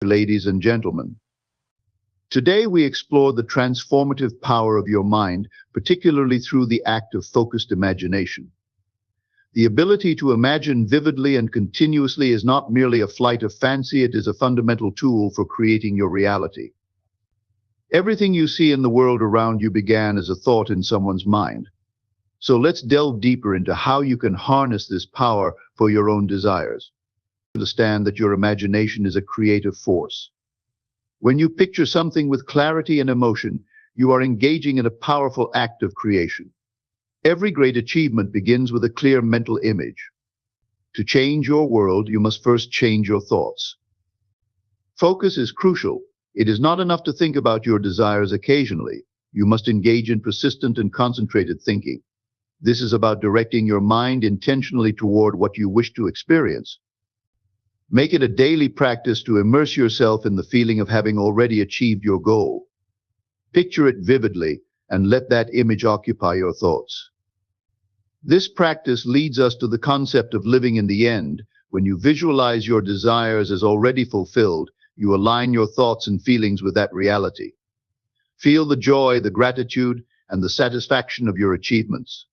Ladies and gentlemen. Today we explore the transformative power of your mind, particularly through the act of focused imagination. The ability to imagine vividly and continuously is not merely a flight of fancy, it is a fundamental tool for creating your reality. Everything you see in the world around you began as a thought in someone's mind. So let's delve deeper into how you can harness this power for your own desires. Understand that your imagination is a creative force. When you picture something with clarity and emotion, you are engaging in a powerful act of creation. Every great achievement begins with a clear mental image. To change your world, you must first change your thoughts. Focus is crucial. It is not enough to think about your desires occasionally. You must engage in persistent and concentrated thinking. This is about directing your mind intentionally toward what you wish to experience. Make it a daily practice to immerse yourself in the feeling of having already achieved your goal. Picture it vividly and let that image occupy your thoughts. This practice leads us to the concept of living in the end. When you visualize your desires as already fulfilled, you align your thoughts and feelings with that reality. Feel the joy, the gratitude, and the satisfaction of your achievements.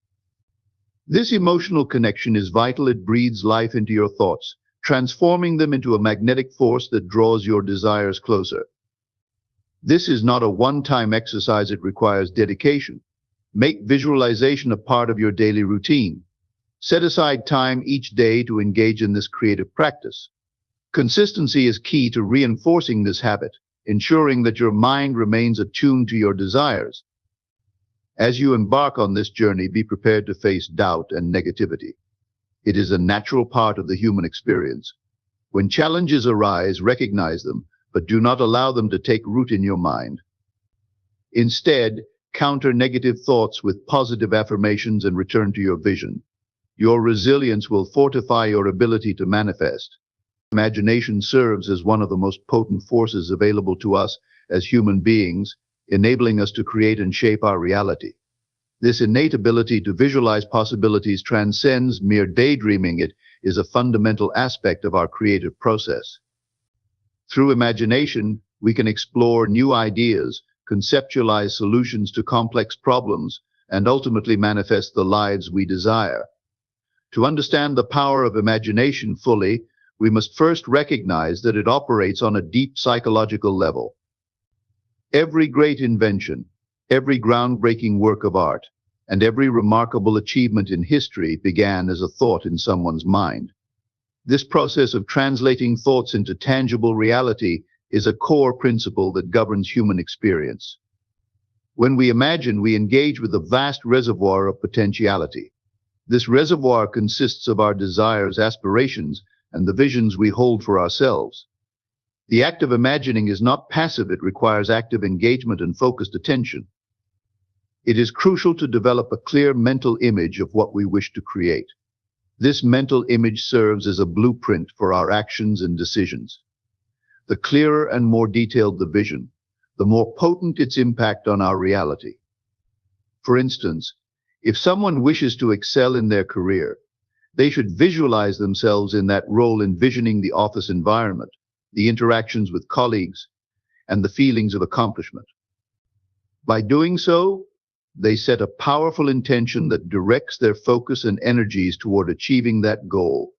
This emotional connection is vital. It breathes life into your thoughts, transforming them into a magnetic force that draws your desires closer. This is not a one-time exercise, it requires dedication. Make visualization a part of your daily routine. Set aside time each day to engage in this creative practice. Consistency is key to reinforcing this habit, ensuring that your mind remains attuned to your desires. As you embark on this journey, be prepared to face doubt and negativity. It is a natural part of the human experience. When challenges arise, recognize them, but do not allow them to take root in your mind. Instead, counter negative thoughts with positive affirmations and return to your vision. Your resilience will fortify your ability to manifest. Imagination serves as one of the most potent forces available to us as human beings, enabling us to create and shape our reality. This innate ability to visualize possibilities transcends mere daydreaming. It is a fundamental aspect of our creative process. Through imagination, we can explore new ideas, conceptualize solutions to complex problems, and ultimately manifest the lives we desire. To understand the power of imagination fully, we must first recognize that it operates on a deep psychological level. Every great invention, every groundbreaking work of art, and every remarkable achievement in history began as a thought in someone's mind. This process of translating thoughts into tangible reality is a core principle that governs human experience. When we imagine, we engage with a vast reservoir of potentiality. This reservoir consists of our desires, aspirations, and the visions we hold for ourselves. The act of imagining is not passive, it requires active engagement and focused attention. It is crucial to develop a clear mental image of what we wish to create. This mental image serves as a blueprint for our actions and decisions. The clearer and more detailed the vision, the more potent its impact on our reality. For instance, if someone wishes to excel in their career, they should visualize themselves in that role, envisioning the office environment, the interactions with colleagues, and the feelings of accomplishment. By doing so, they set a powerful intention that directs their focus and energies toward achieving that goal.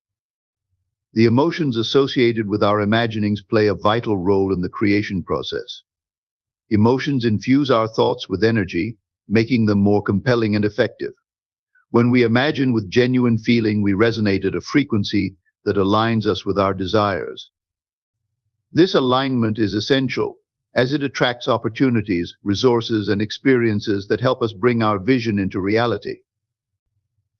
The emotions associated with our imaginings play a vital role in the creation process. Emotions infuse our thoughts with energy, making them more compelling and effective. When we imagine with genuine feeling, we resonate at a frequency that aligns us with our desires. This alignment is essential, as it attracts opportunities, resources, and experiences that help us bring our vision into reality.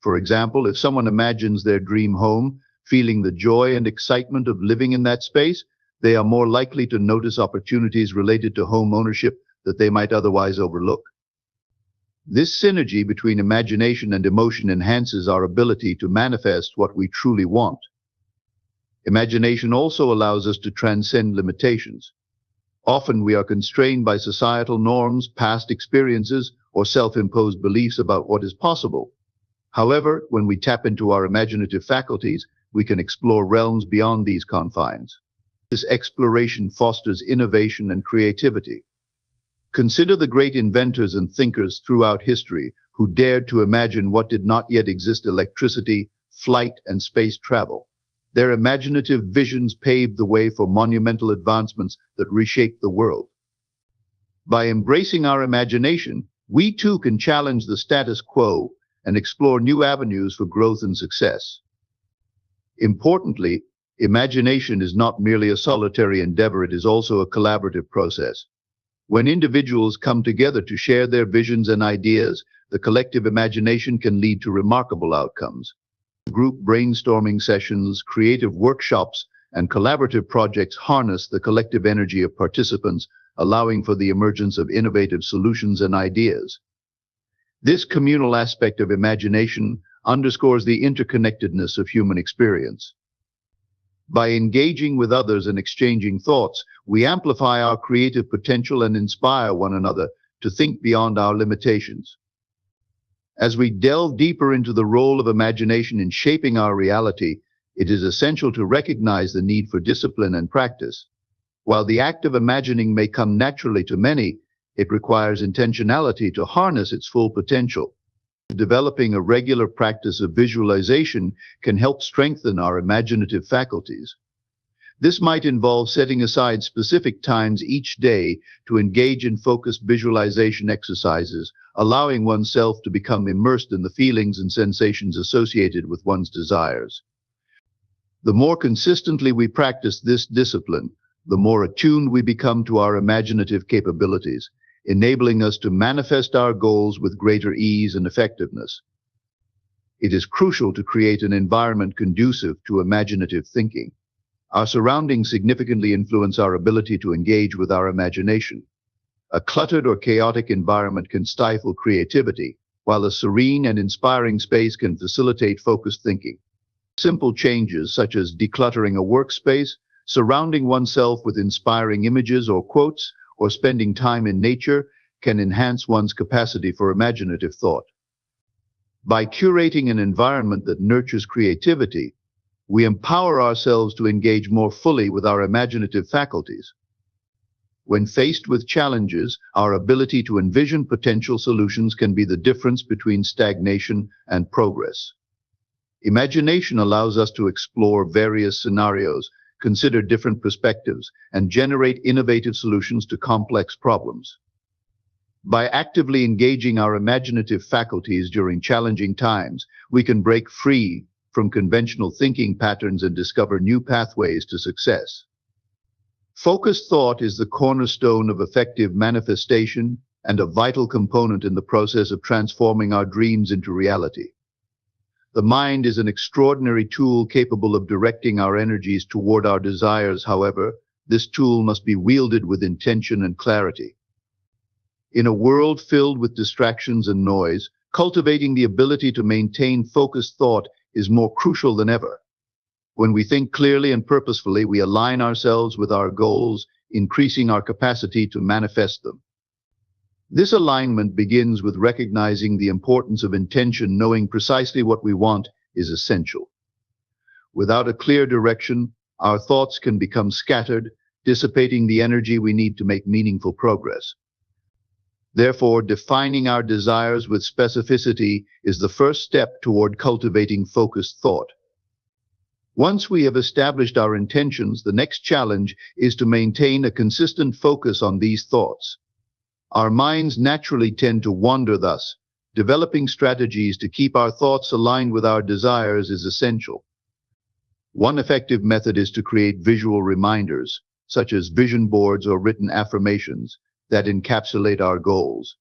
For example, if someone imagines their dream home, feeling the joy and excitement of living in that space, they are more likely to notice opportunities related to home ownership that they might otherwise overlook. This synergy between imagination and emotion enhances our ability to manifest what we truly want. Imagination also allows us to transcend limitations. Often we are constrained by societal norms, past experiences, or self-imposed beliefs about what is possible. However, when we tap into our imaginative faculties, we can explore realms beyond these confines. This exploration fosters innovation and creativity. Consider the great inventors and thinkers throughout history who dared to imagine what did not yet exist: electricity, flight, and space travel. Their imaginative visions paved the way for monumental advancements that reshaped the world. By embracing our imagination, we too can challenge the status quo and explore new avenues for growth and success. Importantly, imagination is not merely a solitary endeavor, it is also a collaborative process. When individuals come together to share their visions and ideas, the collective imagination can lead to remarkable outcomes. Group brainstorming sessions, creative workshops, and collaborative projects harness the collective energy of participants, allowing for the emergence of innovative solutions and ideas. This communal aspect of imagination underscores the interconnectedness of human experience. By engaging with others and exchanging thoughts, we amplify our creative potential and inspire one another to think beyond our limitations. As we delve deeper into the role of imagination in shaping our reality, it is essential to recognize the need for discipline and practice. While the act of imagining may come naturally to many, it requires intentionality to harness its full potential. Developing a regular practice of visualization can help strengthen our imaginative faculties. This might involve setting aside specific times each day to engage in focused visualization exercises, allowing oneself to become immersed in the feelings and sensations associated with one's desires. The more consistently we practice this discipline, the more attuned we become to our imaginative capabilities, enabling us to manifest our goals with greater ease and effectiveness. It is crucial to create an environment conducive to imaginative thinking. Our surroundings significantly influence our ability to engage with our imagination. A cluttered or chaotic environment can stifle creativity, while a serene and inspiring space can facilitate focused thinking. Simple changes such as decluttering a workspace, surrounding oneself with inspiring images or quotes, or spending time in nature can enhance one's capacity for imaginative thought. By curating an environment that nurtures creativity, we empower ourselves to engage more fully with our imaginative faculties. When faced with challenges, our ability to envision potential solutions can be the difference between stagnation and progress. Imagination allows us to explore various scenarios, consider different perspectives, and generate innovative solutions to complex problems. By actively engaging our imaginative faculties during challenging times, we can break free from conventional thinking patterns and discover new pathways to success. Focused thought is the cornerstone of effective manifestation and a vital component in the process of transforming our dreams into reality. The mind is an extraordinary tool capable of directing our energies toward our desires. However, this tool must be wielded with intention and clarity. In a world filled with distractions and noise, cultivating the ability to maintain focused thought is more crucial than ever. When we think clearly and purposefully, we align ourselves with our goals, increasing our capacity to manifest them. This alignment begins with recognizing the importance of intention. Knowing precisely what we want is essential. Without a clear direction, our thoughts can become scattered, dissipating the energy we need to make meaningful progress. Therefore, defining our desires with specificity is the first step toward cultivating focused thought. Once we have established our intentions, the next challenge is to maintain a consistent focus on these thoughts. Our minds naturally tend to wander. Thus, developing strategies to keep our thoughts aligned with our desires is essential. One effective method is to create visual reminders, such as vision boards or written affirmations, that encapsulate our goals.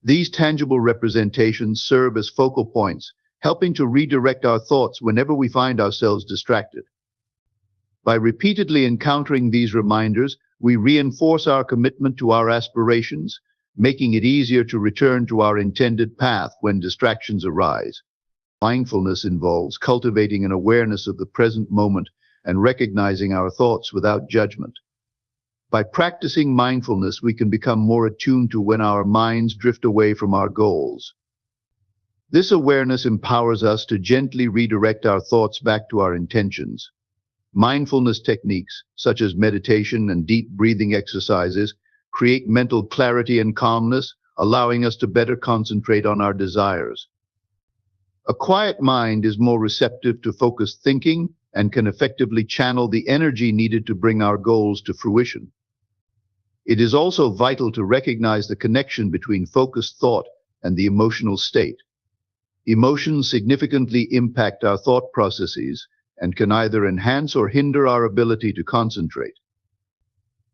These tangible representations serve as focal points, helping to redirect our thoughts whenever we find ourselves distracted. By repeatedly encountering these reminders, we reinforce our commitment to our aspirations, making it easier to return to our intended path when distractions arise. Mindfulness involves cultivating an awareness of the present moment and recognizing our thoughts without judgment. By practicing mindfulness, we can become more attuned to when our minds drift away from our goals. This awareness empowers us to gently redirect our thoughts back to our intentions. Mindfulness techniques, such as meditation and deep breathing exercises, create mental clarity and calmness, allowing us to better concentrate on our desires. A quiet mind is more receptive to focused thinking and can effectively channel the energy needed to bring our goals to fruition. It is also vital to recognize the connection between focused thought and the emotional state. Emotions significantly impact our thought processes and can either enhance or hinder our ability to concentrate.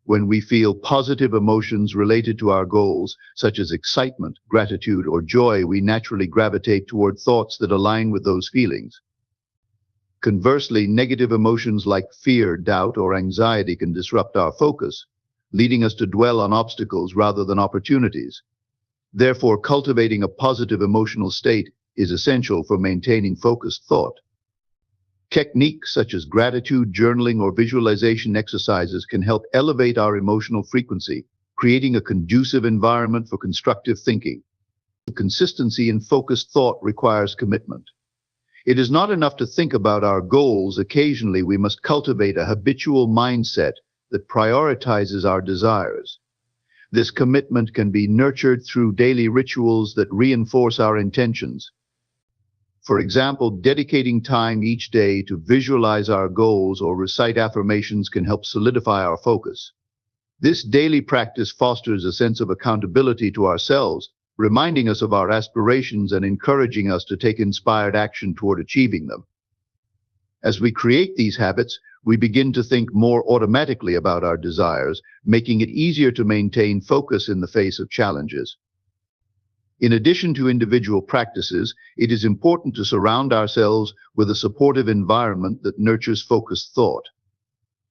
When we feel positive emotions related to our goals, such as excitement, gratitude, or joy, we naturally gravitate toward thoughts that align with those feelings. Conversely, negative emotions like fear, doubt, or anxiety can disrupt our focus, leading us to dwell on obstacles rather than opportunities. Therefore, cultivating a positive emotional state is essential for maintaining focused thought. Techniques such as gratitude, journaling, or visualization exercises can help elevate our emotional frequency, creating a conducive environment for constructive thinking. Consistency in focused thought requires commitment. It is not enough to think about our goals. Occasionally, we must cultivate a habitual mindset that prioritizes our desires. This commitment can be nurtured through daily rituals that reinforce our intentions. For example, dedicating time each day to visualize our goals or recite affirmations can help solidify our focus. This daily practice fosters a sense of accountability to ourselves, reminding us of our aspirations and encouraging us to take inspired action toward achieving them. As we create these habits, we begin to think more automatically about our desires, making it easier to maintain focus in the face of challenges. In addition to individual practices, it is important to surround ourselves with a supportive environment that nurtures focused thought.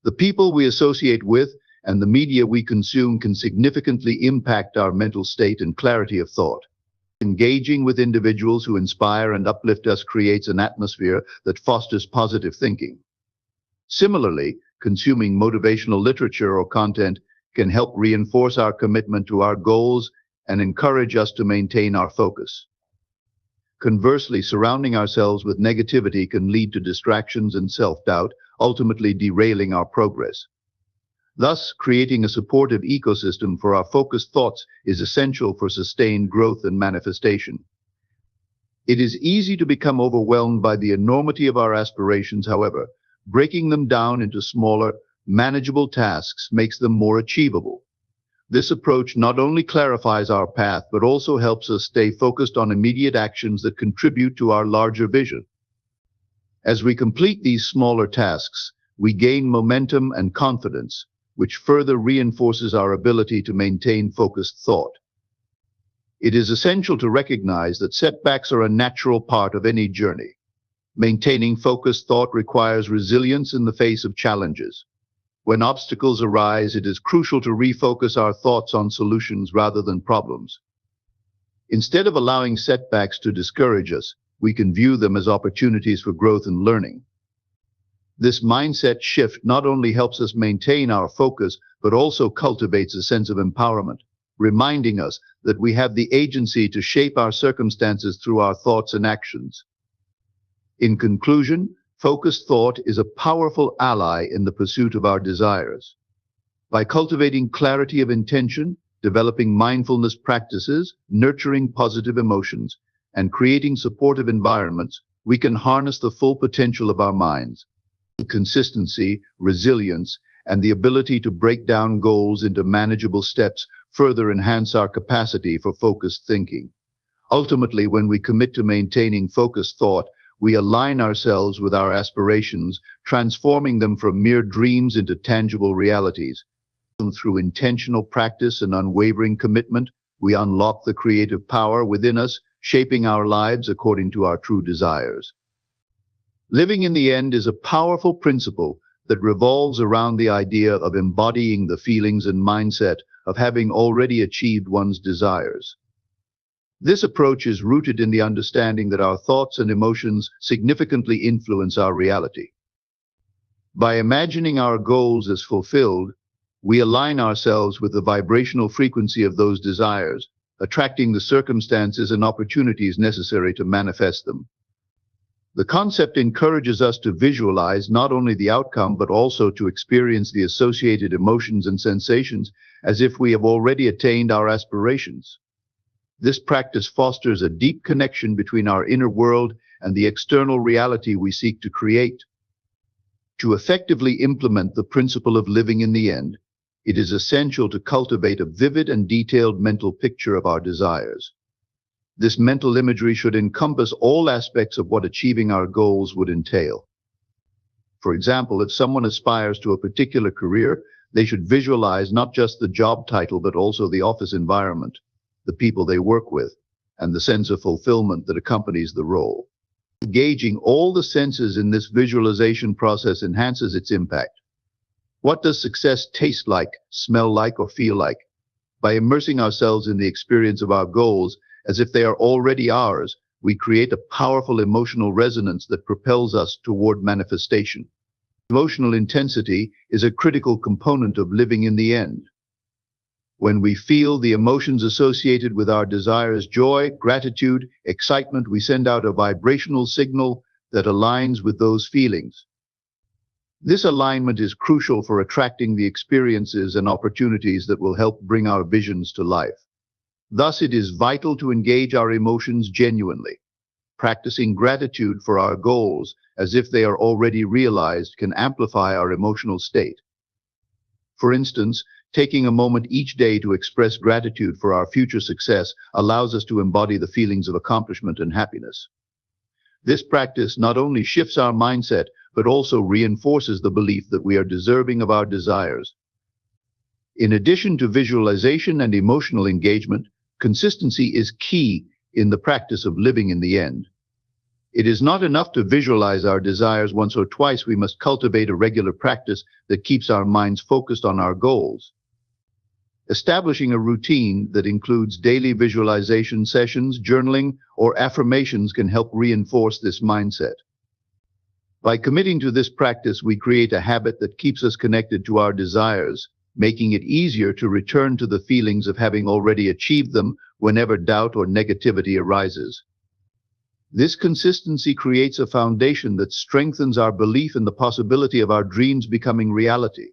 The people we associate with and the media we consume can significantly impact our mental state and clarity of thought. Engaging with individuals who inspire and uplift us creates an atmosphere that fosters positive thinking. Similarly, consuming motivational literature or content can help reinforce our commitment to our goals and encourage us to maintain our focus. Conversely, surrounding ourselves with negativity can lead to distractions and self-doubt, ultimately derailing our progress. Thus, creating a supportive ecosystem for our focused thoughts is essential for sustained growth and manifestation. It is easy to become overwhelmed by the enormity of our aspirations. However, breaking them down into smaller, manageable tasks makes them more achievable. This approach not only clarifies our path, but also helps us stay focused on immediate actions that contribute to our larger vision. As we complete these smaller tasks, we gain momentum and confidence, which further reinforces our ability to maintain focused thought. It is essential to recognize that setbacks are a natural part of any journey. Maintaining focused thought requires resilience in the face of challenges. When obstacles arise, it is crucial to refocus our thoughts on solutions rather than problems. Instead of allowing setbacks to discourage us, we can view them as opportunities for growth and learning. This mindset shift not only helps us maintain our focus, but also cultivates a sense of empowerment, reminding us that we have the agency to shape our circumstances through our thoughts and actions. In conclusion, focused thought is a powerful ally in the pursuit of our desires. By cultivating clarity of intention, developing mindfulness practices, nurturing positive emotions, and creating supportive environments, we can harness the full potential of our minds. Consistency, resilience, and the ability to break down goals into manageable steps further enhance our capacity for focused thinking. Ultimately, when we commit to maintaining focused thought, we align ourselves with our aspirations, transforming them from mere dreams into tangible realities. Through intentional practice and unwavering commitment, we unlock the creative power within us, shaping our lives according to our true desires. Living in the end is a powerful principle that revolves around the idea of embodying the feelings and mindset of having already achieved one's desires. This approach is rooted in the understanding that our thoughts and emotions significantly influence our reality. By imagining our goals as fulfilled, we align ourselves with the vibrational frequency of those desires, attracting the circumstances and opportunities necessary to manifest them. The concept encourages us to visualize not only the outcome, but also to experience the associated emotions and sensations as if we have already attained our aspirations. This practice fosters a deep connection between our inner world and the external reality we seek to create. To effectively implement the principle of living in the end, it is essential to cultivate a vivid and detailed mental picture of our desires. This mental imagery should encompass all aspects of what achieving our goals would entail. For example, if someone aspires to a particular career, they should visualize not just the job title, but also the office environment, the people they work with, and the sense of fulfillment that accompanies the role. Engaging all the senses in this visualization process enhances its impact. What does success taste like, smell like, or feel like? By immersing ourselves in the experience of our goals, as if they are already ours, we create a powerful emotional resonance that propels us toward manifestation. Emotional intensity is a critical component of living in the end. When we feel the emotions associated with our desires, joy, gratitude, excitement, we send out a vibrational signal that aligns with those feelings. This alignment is crucial for attracting the experiences and opportunities that will help bring our visions to life. Thus, it is vital to engage our emotions genuinely. Practicing gratitude for our goals as if they are already realized can amplify our emotional state. For instance, taking a moment each day to express gratitude for our future success allows us to embody the feelings of accomplishment and happiness. This practice not only shifts our mindset, but also reinforces the belief that we are deserving of our desires. In addition to visualization and emotional engagement, consistency is key in the practice of living in the end. It is not enough to visualize our desires once or twice. We must cultivate a regular practice that keeps our minds focused on our goals. Establishing a routine that includes daily visualization sessions, journaling, or affirmations can help reinforce this mindset. By committing to this practice, we create a habit that keeps us connected to our desires, making it easier to return to the feelings of having already achieved them whenever doubt or negativity arises. This consistency creates a foundation that strengthens our belief in the possibility of our dreams becoming reality.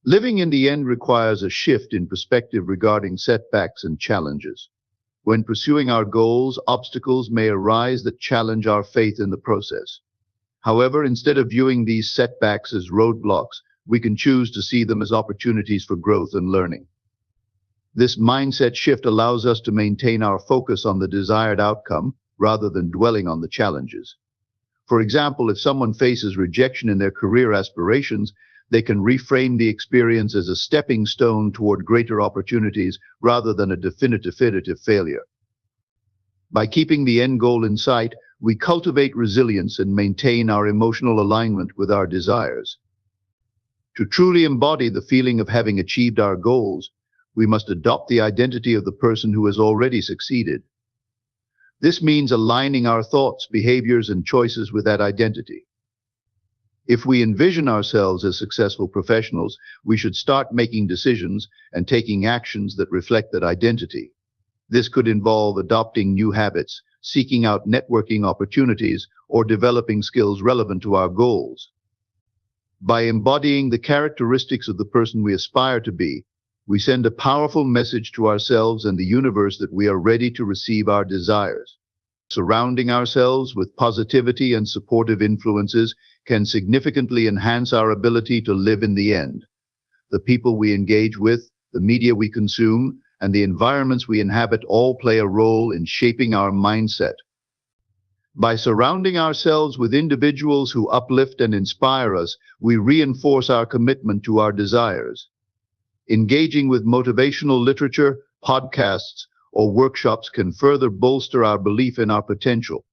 Living in the end requires a shift in perspective regarding setbacks and challenges. When pursuing our goals, obstacles may arise that challenge our faith in the process. However, instead of viewing these setbacks as roadblocks, we can choose to see them as opportunities for growth and learning. This mindset shift allows us to maintain our focus on the desired outcome rather than dwelling on the challenges. For example, if someone faces rejection in their career aspirations, they can reframe the experience as a stepping stone toward greater opportunities rather than a definitive failure. By keeping the end goal in sight, we cultivate resilience and maintain our emotional alignment with our desires. To truly embody the feeling of having achieved our goals, we must adopt the identity of the person who has already succeeded. This means aligning our thoughts, behaviors, and choices with that identity. If we envision ourselves as successful professionals, we should start making decisions and taking actions that reflect that identity. This could involve adopting new habits, seeking out networking opportunities, or developing skills relevant to our goals. By embodying the characteristics of the person we aspire to be, we send a powerful message to ourselves and the universe that we are ready to receive our desires. Surrounding ourselves with positivity and supportive influences can significantly enhance our ability to live in the end. The people we engage with, the media we consume, and the environments we inhabit all play a role in shaping our mindset. By surrounding ourselves with individuals who uplift and inspire us, we reinforce our commitment to our desires. Engaging with motivational literature, podcasts, or workshops can further bolster our belief in our potential.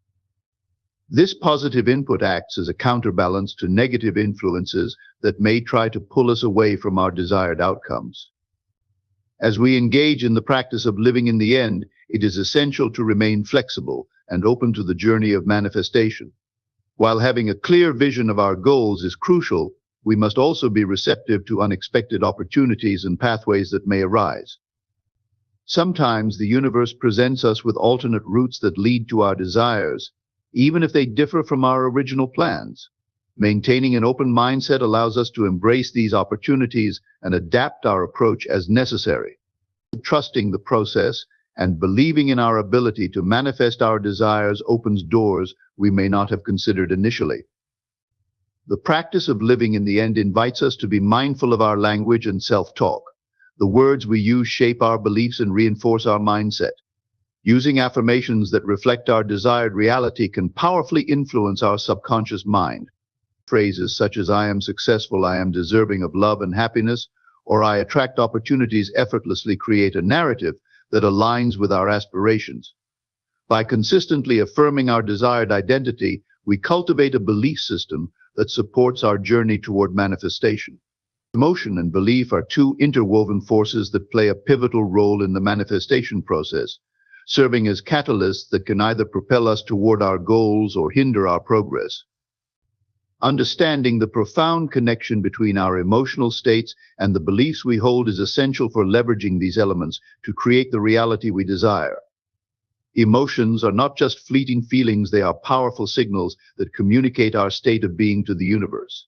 This positive input acts as a counterbalance to negative influences that may try to pull us away from our desired outcomes. As we engage in the practice of living in the end, it is essential to remain flexible and open to the journey of manifestation. While having a clear vision of our goals is crucial, we must also be receptive to unexpected opportunities and pathways that may arise. Sometimes the universe presents us with alternate routes that lead to our desires. even if they differ from our original plans. Maintaining an open mindset allows us to embrace these opportunities and adapt our approach as necessary. Trusting the process and believing in our ability to manifest our desires opens doors we may not have considered initially. The practice of living in the end invites us to be mindful of our language and self-talk. The words we use shape our beliefs and reinforce our mindset. Using affirmations that reflect our desired reality can powerfully influence our subconscious mind. Phrases such as "I am successful," "I am deserving of love and happiness," or "I attract opportunities effortlessly" create a narrative that aligns with our aspirations. By consistently affirming our desired identity, we cultivate a belief system that supports our journey toward manifestation. Emotion and belief are two interwoven forces that play a pivotal role in the manifestation process, serving as catalysts that can either propel us toward our goals or hinder our progress. Understanding the profound connection between our emotional states and the beliefs we hold is essential for leveraging these elements to create the reality we desire. Emotions are not just fleeting feelings, they are powerful signals that communicate our state of being to the universe.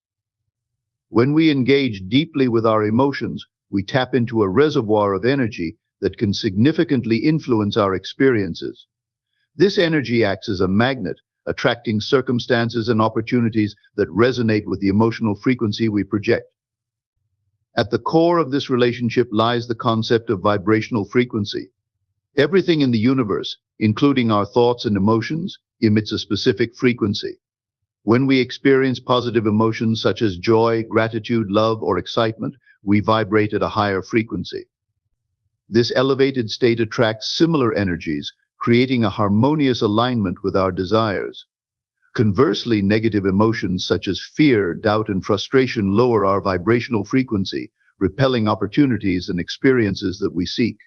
When we engage deeply with our emotions, we tap into a reservoir of energy that can significantly influence our experiences. This energy acts as a magnet, attracting circumstances and opportunities that resonate with the emotional frequency we project. At the core of this relationship lies the concept of vibrational frequency. Everything in the universe, including our thoughts and emotions, emits a specific frequency. When we experience positive emotions such as joy, gratitude, love, or excitement, we vibrate at a higher frequency. This elevated state attracts similar energies, creating a harmonious alignment with our desires. Conversely, negative emotions such as fear, doubt, and frustration lower our vibrational frequency, repelling opportunities and experiences that we seek.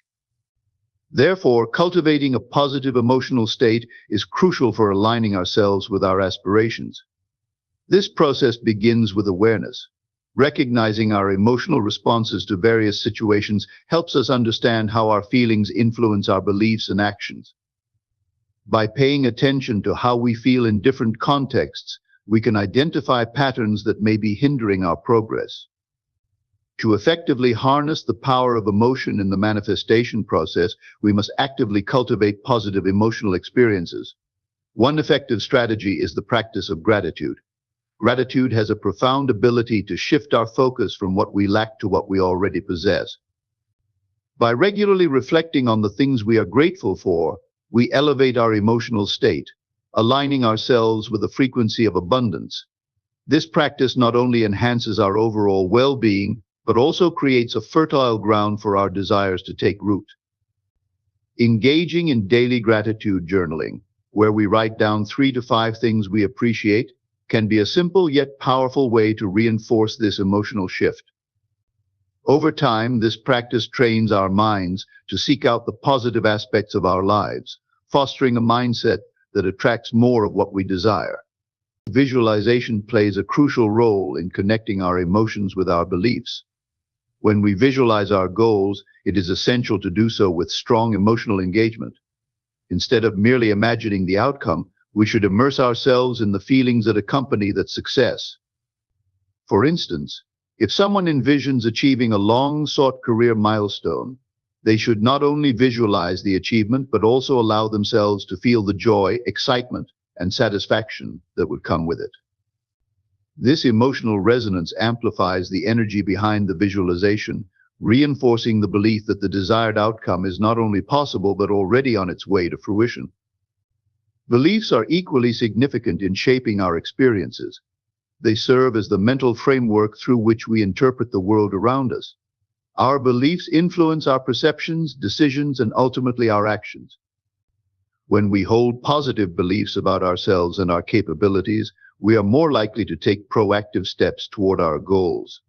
Therefore, cultivating a positive emotional state is crucial for aligning ourselves with our aspirations. This process begins with awareness. Recognizing our emotional responses to various situations helps us understand how our feelings influence our beliefs and actions. By paying attention to how we feel in different contexts, we can identify patterns that may be hindering our progress. To effectively harness the power of emotion in the manifestation process, we must actively cultivate positive emotional experiences. One effective strategy is the practice of gratitude. Gratitude has a profound ability to shift our focus from what we lack to what we already possess. By regularly reflecting on the things we are grateful for, we elevate our emotional state, aligning ourselves with a frequency of abundance. This practice not only enhances our overall well-being, but also creates a fertile ground for our desires to take root. Engaging in daily gratitude journaling, where we write down 3 to 5 things we appreciate, can be a simple yet powerful way to reinforce this emotional shift. Over time, this practice trains our minds to seek out the positive aspects of our lives, fostering a mindset that attracts more of what we desire. Visualization plays a crucial role in connecting our emotions with our beliefs. When we visualize our goals, it is essential to do so with strong emotional engagement. Instead of merely imagining the outcome, we should immerse ourselves in the feelings that accompany that success. For instance, if someone envisions achieving a long-sought career milestone, they should not only visualize the achievement, but also allow themselves to feel the joy, excitement, and satisfaction that would come with it. This emotional resonance amplifies the energy behind the visualization, reinforcing the belief that the desired outcome is not only possible, but already on its way to fruition. Beliefs are equally significant in shaping our experiences. They serve as the mental framework through which we interpret the world around us. Our beliefs influence our perceptions, decisions, and ultimately our actions. When we hold positive beliefs about ourselves and our capabilities, we are more likely to take proactive steps toward our goals.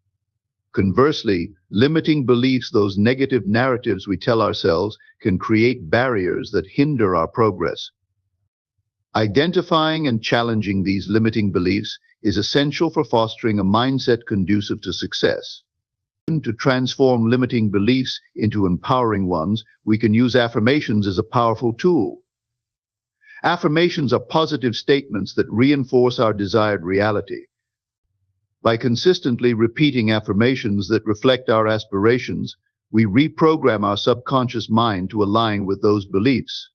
Conversely, limiting beliefs, those negative narratives we tell ourselves, can create barriers that hinder our progress. Identifying and challenging these limiting beliefs is essential for fostering a mindset conducive to success. To transform limiting beliefs into empowering ones, we can use affirmations as a powerful tool. Affirmations are positive statements that reinforce our desired reality. By consistently repeating affirmations that reflect our aspirations, we reprogram our subconscious mind to align with those beliefs.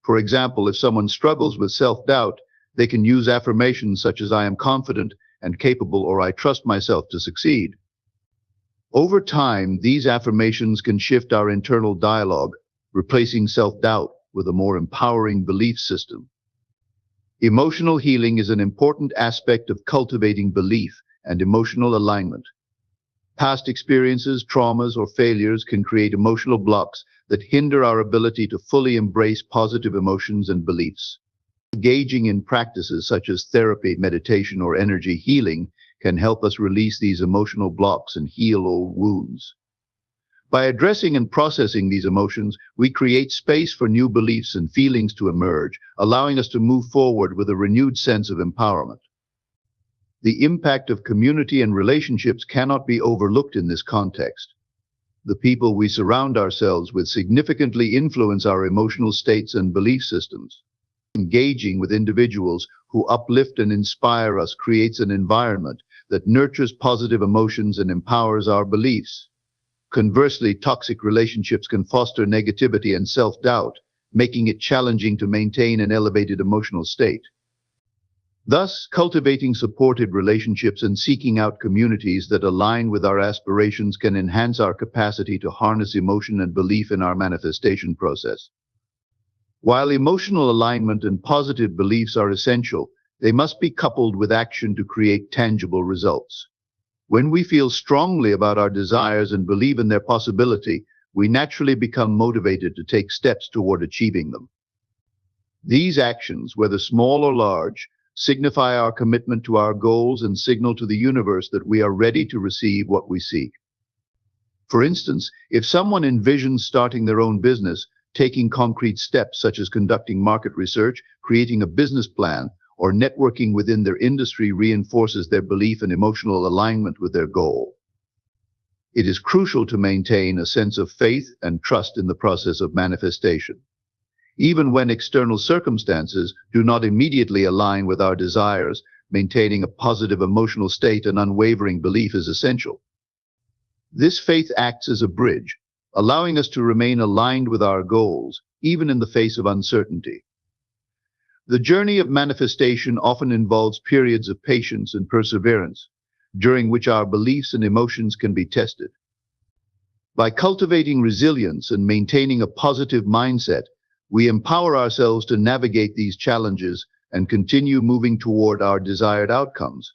For example, if someone struggles with self-doubt, they can use affirmations such as "I am confident and capable" or "I trust myself to succeed." Over time, these affirmations can shift our internal dialogue, replacing self-doubt with a more empowering belief system. Emotional healing is an important aspect of cultivating belief and emotional alignment. Past experiences, traumas, or failures can create emotional blocks that hinder our ability to fully embrace positive emotions and beliefs. Engaging in practices such as therapy, meditation, or energy healing can help us release these emotional blocks and heal old wounds. By addressing and processing these emotions, we create space for new beliefs and feelings to emerge, allowing us to move forward with a renewed sense of empowerment. The impact of community and relationships cannot be overlooked in this context. The people we surround ourselves with significantly influence our emotional states and belief systems. Engaging with individuals who uplift and inspire us creates an environment that nurtures positive emotions and empowers our beliefs. Conversely, toxic relationships can foster negativity and self-doubt, making it challenging to maintain an elevated emotional state. Thus, cultivating supportive relationships and seeking out communities that align with our aspirations can enhance our capacity to harness emotion and belief in our manifestation process. While emotional alignment and positive beliefs are essential, they must be coupled with action to create tangible results. When we feel strongly about our desires and believe in their possibility, we naturally become motivated to take steps toward achieving them. These actions, whether small or large, signify our commitment to our goals and signal to the universe that we are ready to receive what we seek. For instance, if someone envisions starting their own business, taking concrete steps such as conducting market research, creating a business plan, or networking within their industry reinforces their belief and emotional alignment with their goal. It is crucial to maintain a sense of faith and trust in the process of manifestation. Even when external circumstances do not immediately align with our desires, maintaining a positive emotional state and unwavering belief is essential. This faith acts as a bridge, allowing us to remain aligned with our goals, even in the face of uncertainty. The journey of manifestation often involves periods of patience and perseverance, during which our beliefs and emotions can be tested. By cultivating resilience and maintaining a positive mindset, we empower ourselves to navigate these challenges and continue moving toward our desired outcomes.